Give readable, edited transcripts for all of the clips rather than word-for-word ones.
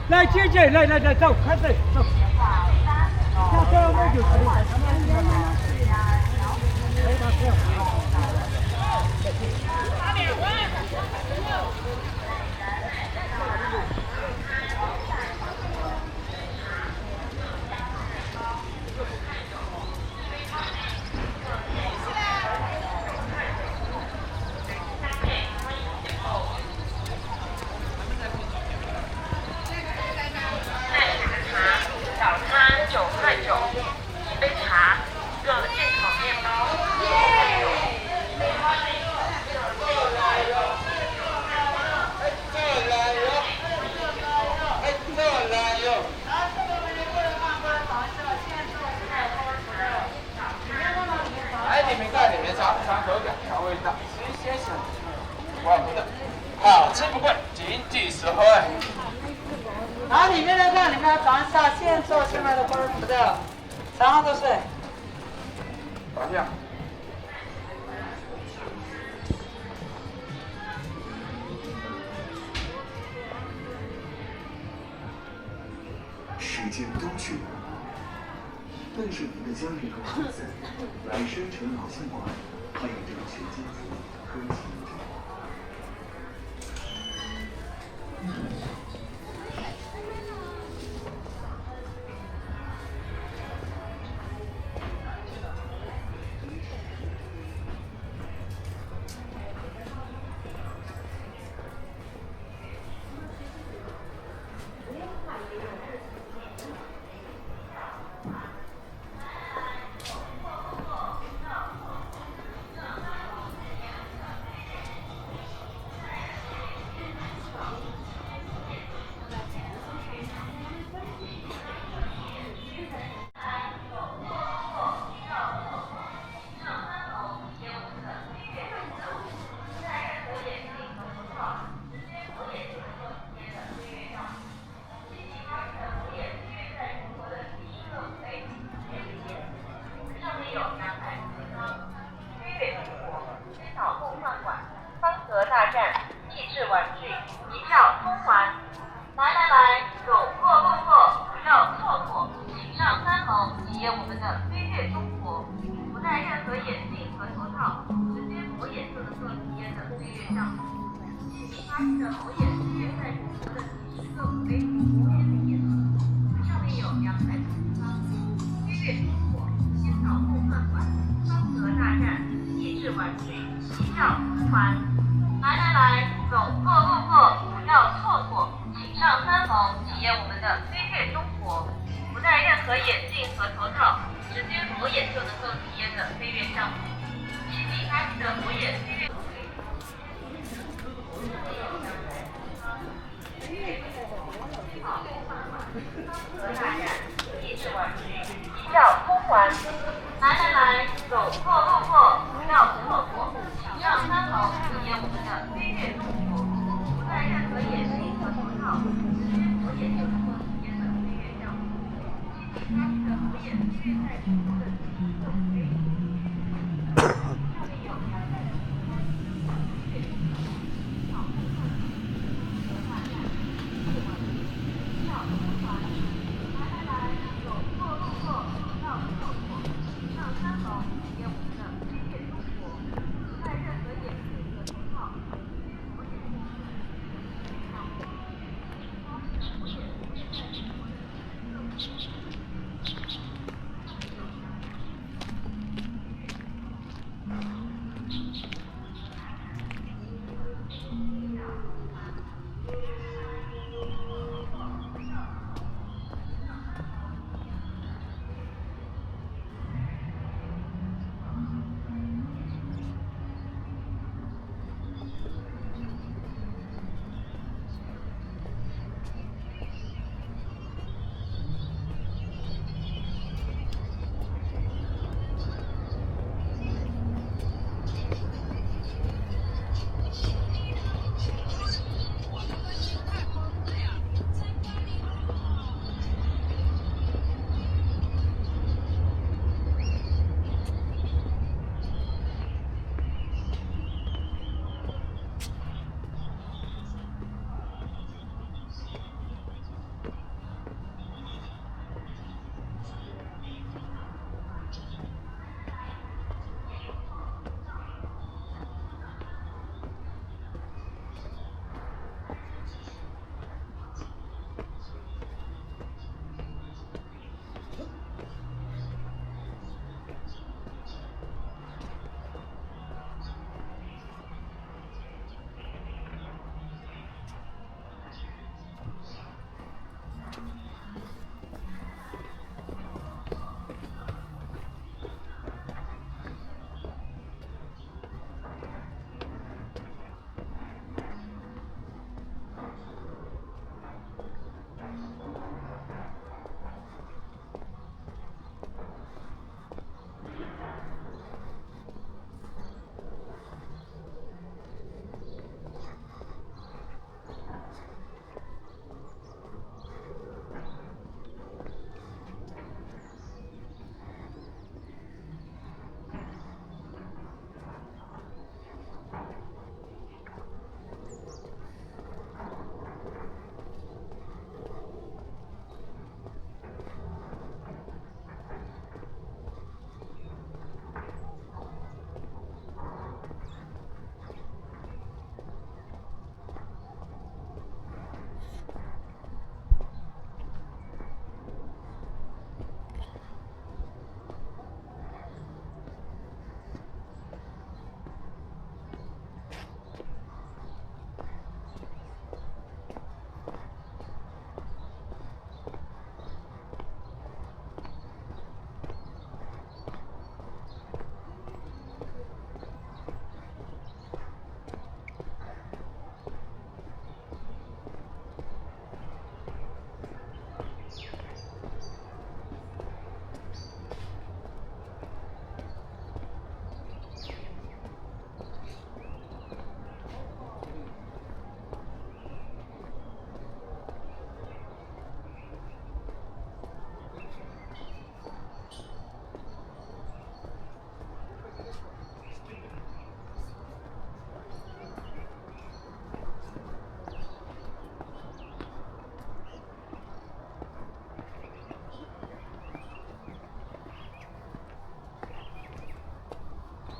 来姐姐，来走，开始走。下车那就可以了。好吃不贵，经济实惠。然后里面的看，你看床下现做出来的功夫的，然后都是。方向。时间都去了，但是您的家人和孩子来深城老相馆，还有这个全家福和情侣。大战益智玩具一票通还，来，走过路过不要错过，请上3楼体验我们的飞跃中国，不戴任何眼镜和头套，直接裸眼就能够体验的飞跃项目。它是的裸眼飞跃在中国的几十个飞跃的颜色，上面有200个地方。飞跃中国先导梦幻馆，方格大战益智玩具一票通还。来，走过路过不要错过，请上3楼体验我们的飞跃中国，不戴任何眼镜和头套，直接裸眼就能够体验的飞跃项目。7米开始的裸眼飞跃。和大战益智玩具一票通还。来，走过路过不要错过，请上3楼体验我们的飞跃中国，不戴任何眼镜和头套，直接裸眼就能够体验的飞跃项目。7米开始的裸眼飞跃在中国的几十个飞跃，上面有200个地方。飞跃中国先导梦幻馆，方格大战益智玩具一票通还。来，走过路过不要错过，请上3楼体验我们的飞跃中国，不戴任何眼镜和头套，直接裸眼就能够体验的飞跃项目。7米开始的裸眼飞跃在中国的几十个飞跃。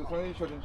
反正小一个。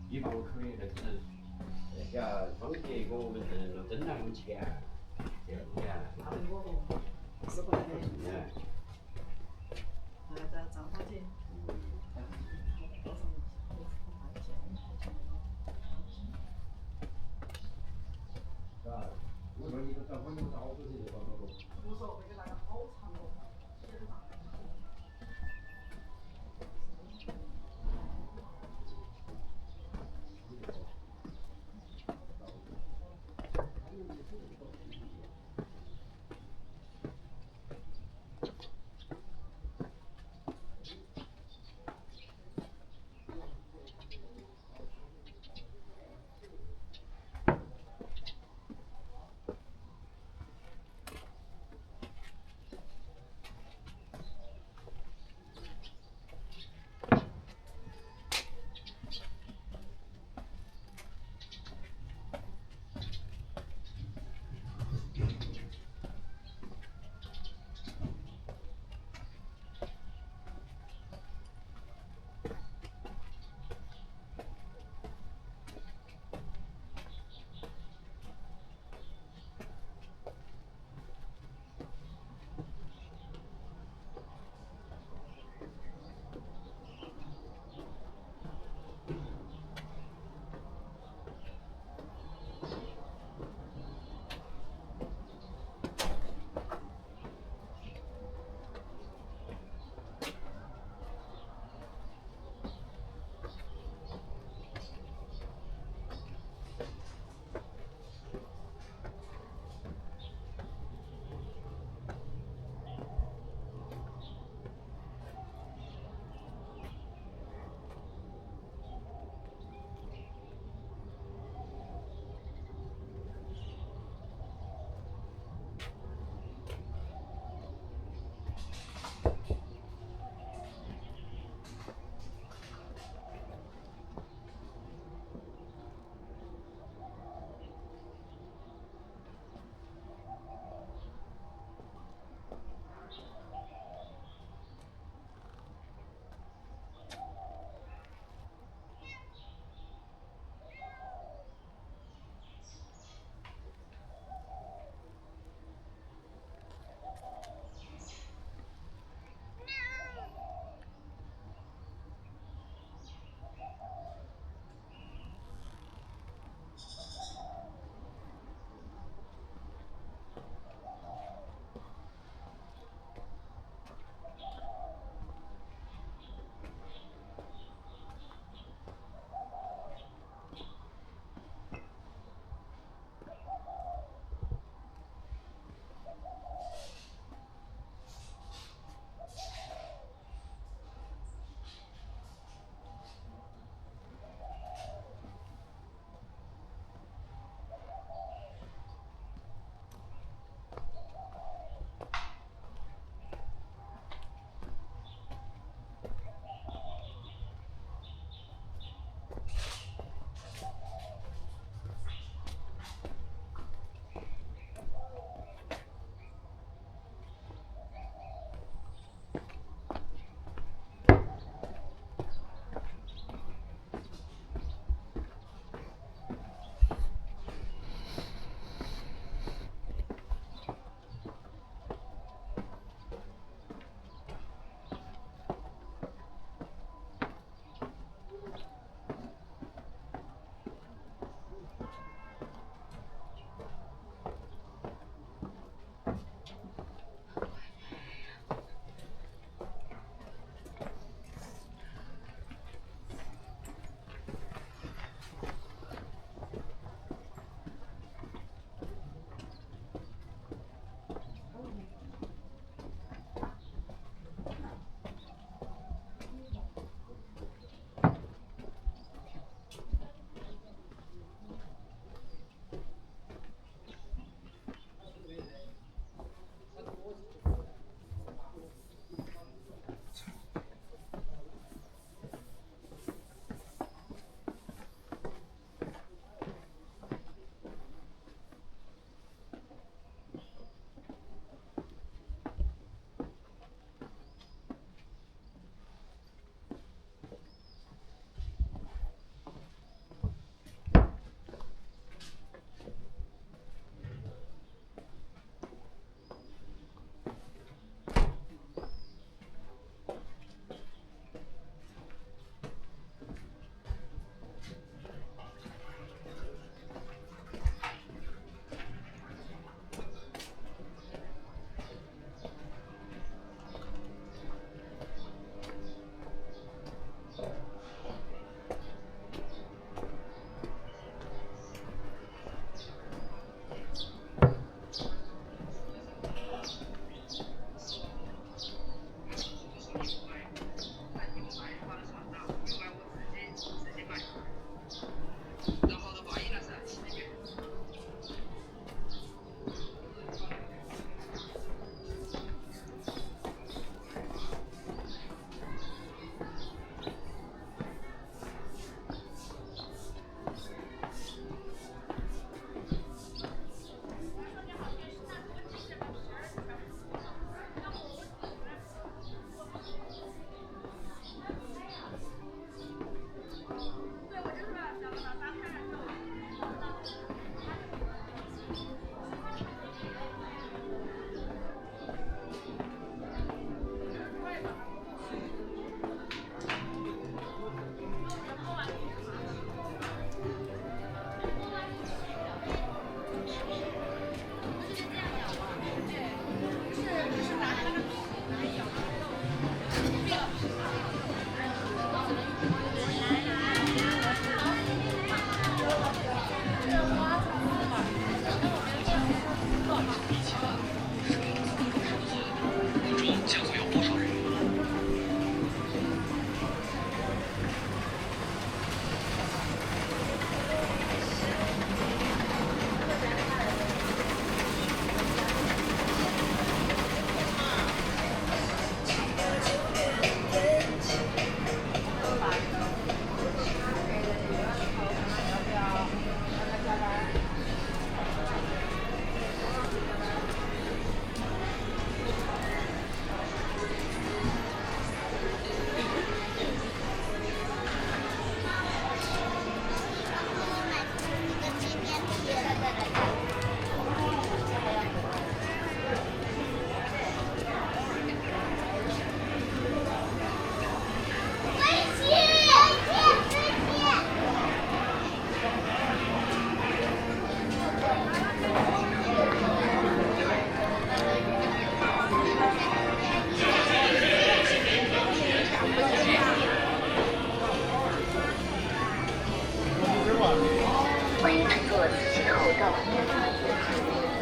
一般我可以的是，要放结果我们是弄真拿用钱，这样子啊。他们我4块钱。在张小姐。啊，我说你个找朋友找我不是就找到了。不说那个那个好长哦。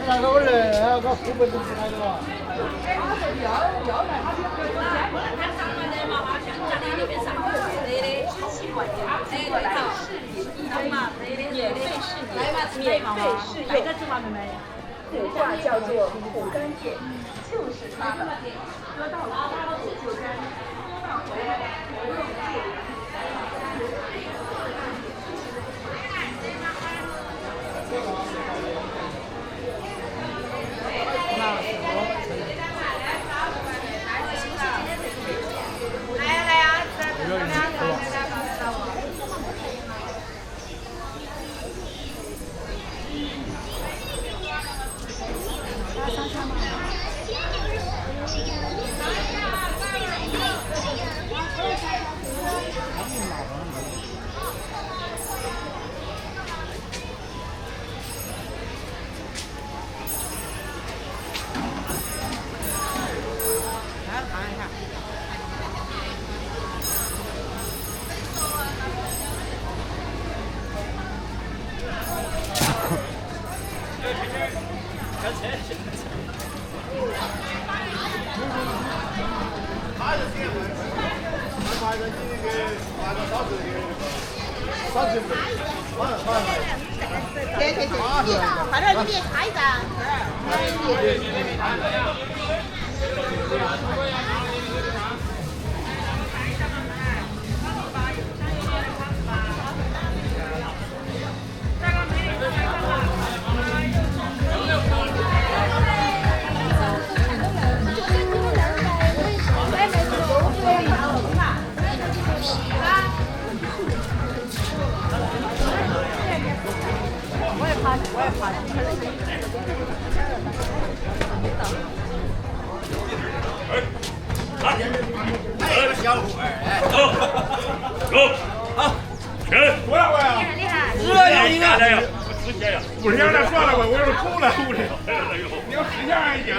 那个来，还有个湖北东西来的吧？哪个芝麻妹妹？此话叫做苦甘甜，就是它了。喝到苦就甘，喝到回来不用戒。反正你别查一张。不是让他算了吧，我要是空了不了。你要实下一点。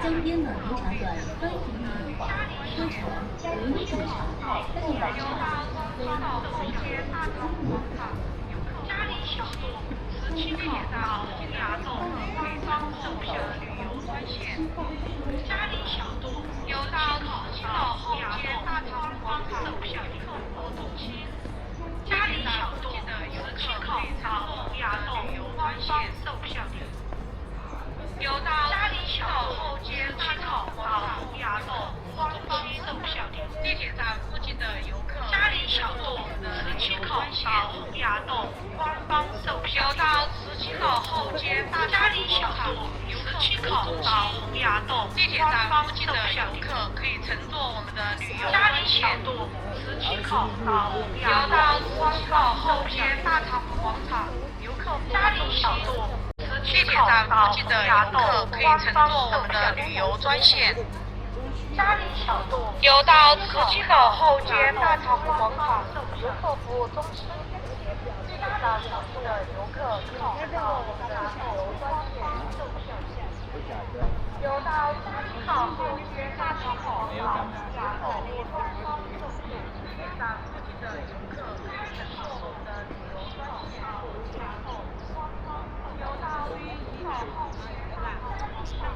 江边的农场馆欢迎你，车程5小时，到晚上嘉里小渡17号到亚洲北方手下旅游专线。嘉里小渡有到17号后街大长广场手下旅游活动期。嘉里小渡的17号到亚洲旅游专线手下旅游。有到嘉里小渡后街大长广场亚洲官方手下旅游。地铁站附近的游客。嘉里小渡17号到亚洲官方手下有到17号后街大嘉里小渡17号到亚洲地铁站附近的游客可以乘坐我们的旅游嘉里小渡17号到亚洲17号后街大长广场游客嘉里小渡地铁站附近的游客可以乘坐我们的旅游专线。嘉里小渡有到17号后街大长广场。游客服务中心，其他的少数的游客可以到我们的旅游官方售票线。有到31号后街大桥后到亚特列官方售票，让自己的游客可以乘坐我们的旅游专线后加后双方。有到31号后街大桥后到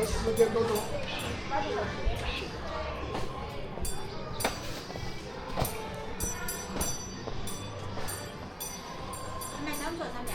10点多钟。买3做3面。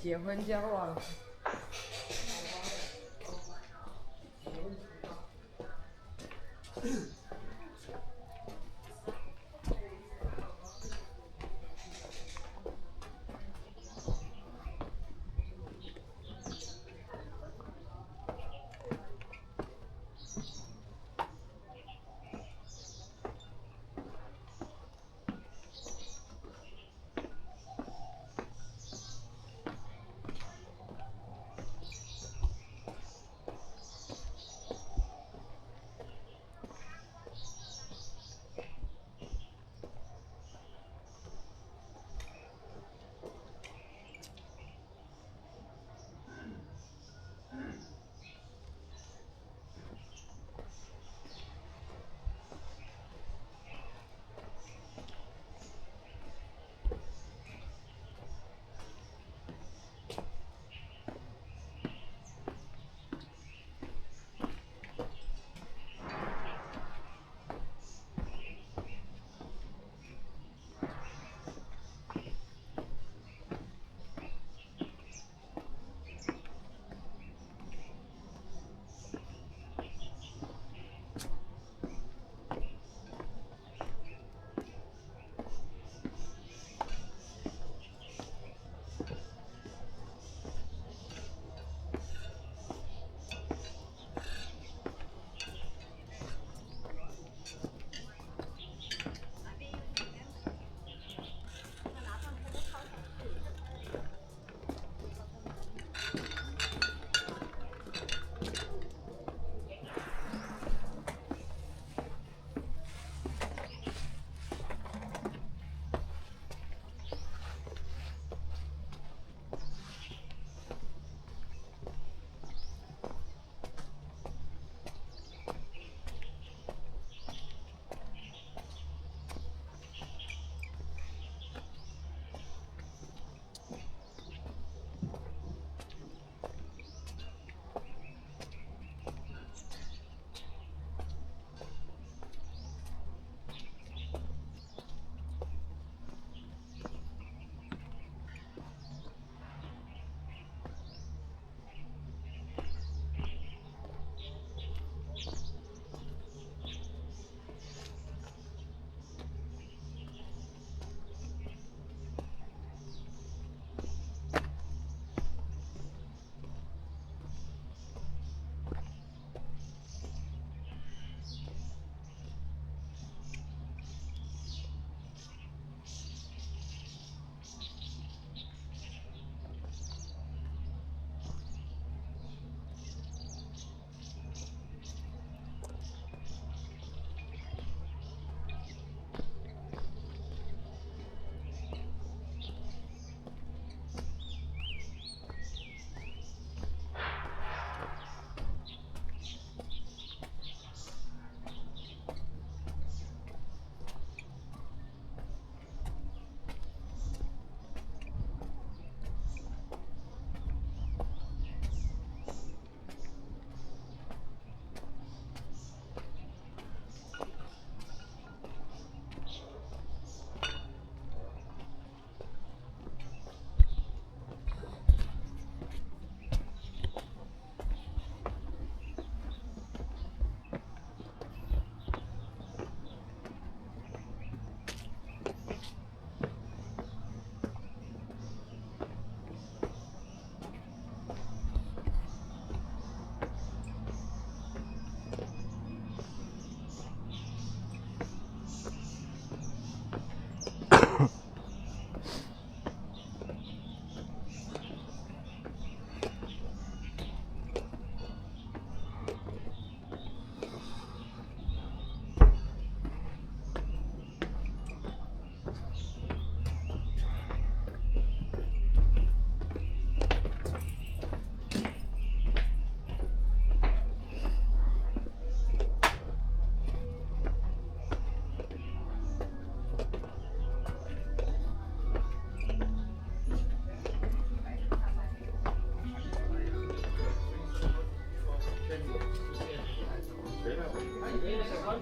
结婚交往。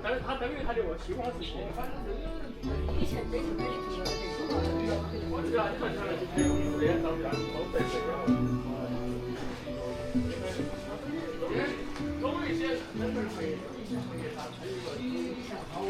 但是他等于他的希望是写。以前这是买的多，我知道你看上来就可以用这样照片，都在这样。有一些人们会，有一些行业它有一个好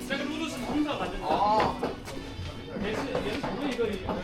这个路都是通的，反正。哦。也是同一个地方。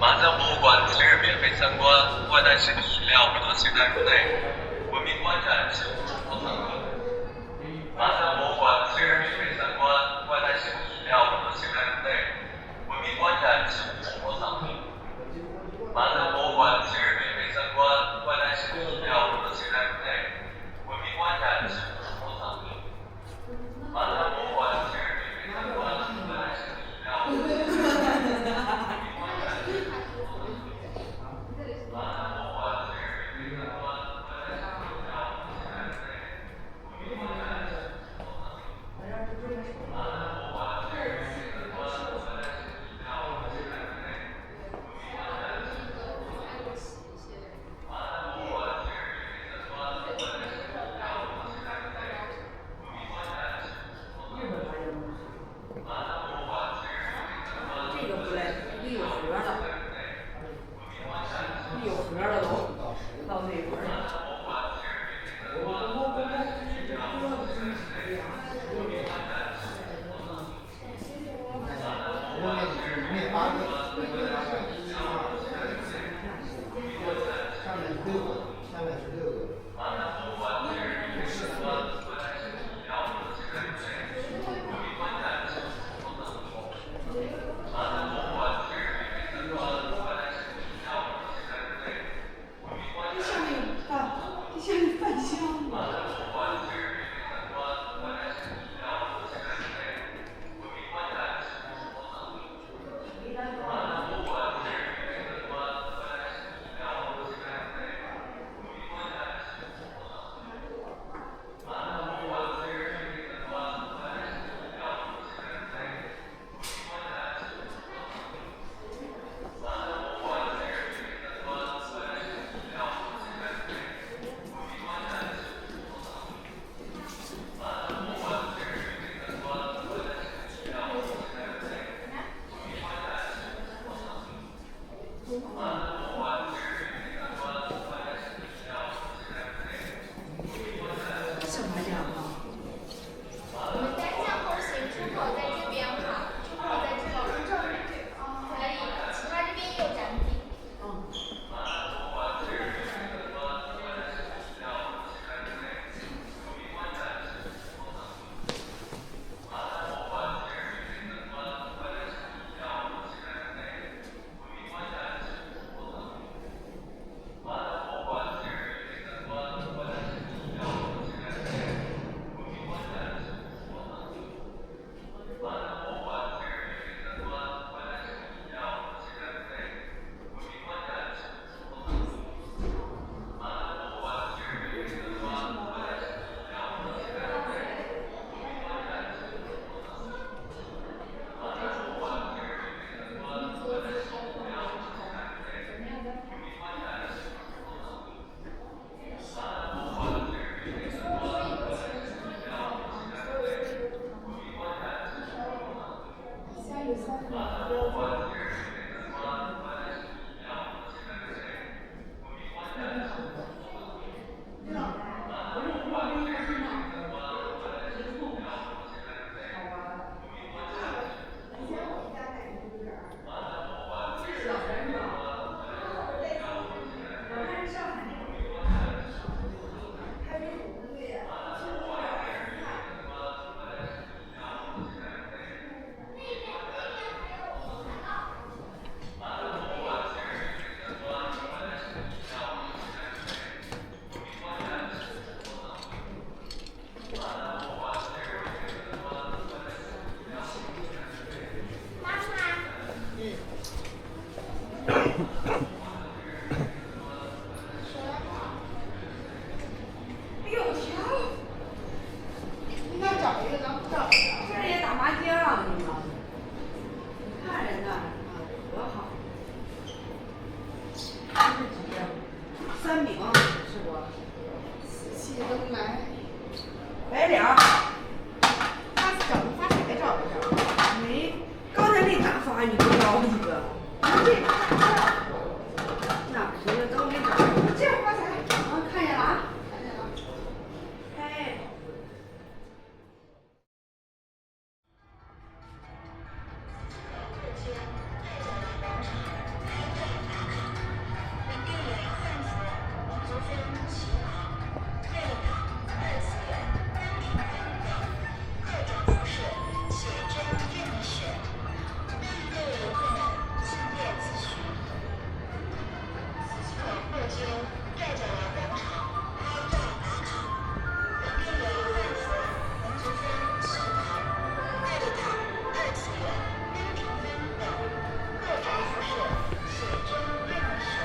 马江博物馆今日免费参观，外带食品饮料不能携带入内。文明观展，请勿冲破常规。马江博物馆今日免费参观，外带食品饮料不能携带入内。文明观展，请勿冲破常规。马江博物馆今日免费参观，外带食品饮料不能携带入内。文明观展，请勿冲破常规。马江博物馆今日免费参观，外带食品饮料不能携带入内。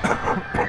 哈哈。